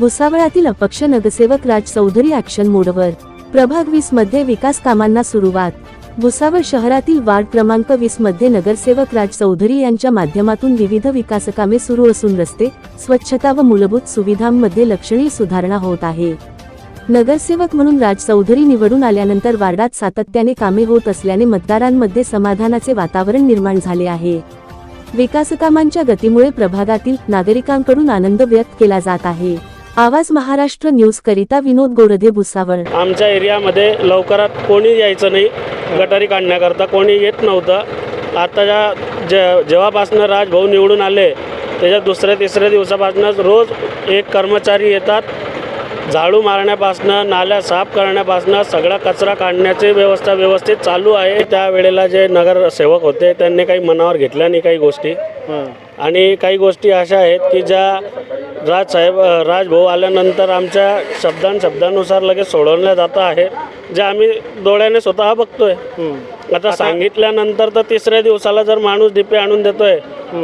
भुसावळातील अपक्ष नगरसेवक राज चौधरी ॲक्शन मोडवर। प्रभाग 20 मध्ये विकास कामांना सुरुवात। भुसावळ शहरातील वार्ड क्रमांक 20 मध्ये नगरसेवक राज चौधरी यांच्या माध्यमातून विविध विकासकामे सुरू असून रस्ते, स्वच्छता व मूलभूत सुविधांमध्ये लक्षणीय सुधारणा होत आहे। नगरसेवक म्हणून राज चौधरी निवडून आल्यानंतर वार्डात सातत्याने कामे होत असल्याने मतदारांमध्ये समाधानाचे वातावरण निर्माण झाले आहे। विकासकामांच्या गतीमुळे प्रभागातील नागरिकांकडून आनंद व्यक्त केला जात आहे। आवाज महाराष्ट्र न्यूज करिता विनोद गोरधे, भुसावळ। आमच्या एरियामध्ये लवकरात कोणी यायचं नाही, गटारी काढण्याकरता कोणी येत नव्हतं। आता जेव्हापासून राजभाऊ निवडून आले त्याच्या दुसऱ्या तिसऱ्या दिवसापासूनच रोज एक कर्मचारी येतात। झाडू मारण्यापासून, नाल्या साफ करण्यापासून सगळा कचरा काढण्याची व्यवस्था व्यवस्थित चालू आहे। त्यावेळेला जे नगरसेवक होते त्यांनी काही मनावर घेतल्या नाही काही गोष्टी, आणि काही गोष्टी अशा आहेत की ज्या राजभाऊ आल्यानंतर आमच्या शब्दानुसार लगेच सोडवण्यात जात आहे, जे आम्ही डोळ्याने स्वतः बघतोय। आता सांगितल्यानंतर तर तिसऱ्या दिवसाला जर माणूस डीपी आणून देतोय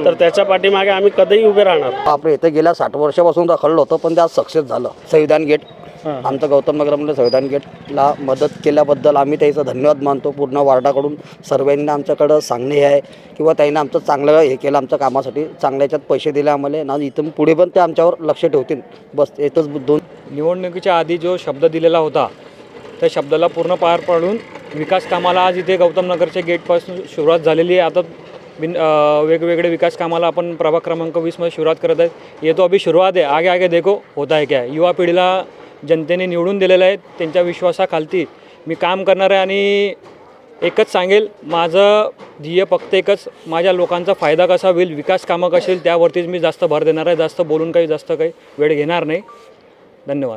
तर त्याच्या पाठीमागे आम्ही कधीही उभे राहणार। आपल्या इथे गेल्या 60 वर्षापासून रखडलं होतं, पण ते आज सक्सेस झालं। संविधान गेट आमचं गौतम नगरमध्ये संविधान गेटला मदत केल्याबद्दल आम्ही त्याचं धन्यवाद मानतो। पूर्ण वार्डाकडून सर्वांनी आमच्याकडं सांगणे हे आहे किंवा त्यांनी आमचं चांगलं हे केलं, आमच्या कामासाठी चांगल्या याच्यात पैसे दिले आम्हाला ना, इथून पुढे पण ते आमच्यावर लक्ष ठेवतील। बस येतच दोन निवडणुकीच्या आधी जो शब्द दिलेला होता त्या शब्दाला पूर्ण पार पाडून विकास कामाला आज इथे गौतम नगरच्या गेटपासून सुरुवात झालेली आहे। आता वेगवेगळे विकास कामाला आपण प्रभाग क्रमांक 20 मध्ये सुरुवात करत आहेत। ये तो अभी शुरुआत है, आगे आगे देखो होता है क्या। युवा पिढीला जनतेने निवडून दिलेलं आहे, त्यांच्या विश्वासाखालती मी काम करणार आहे आणि एकच सांगेल, माझं ध्येय फक्त एकच, माझ्या लोकांचा फायदा कसा होईल, विकास कामं कशी होईल त्यावरतीच मी जास्त भर देणार आहे। जास्त बोलून जास्त काही वेळ घेणार नाही। धन्यवाद।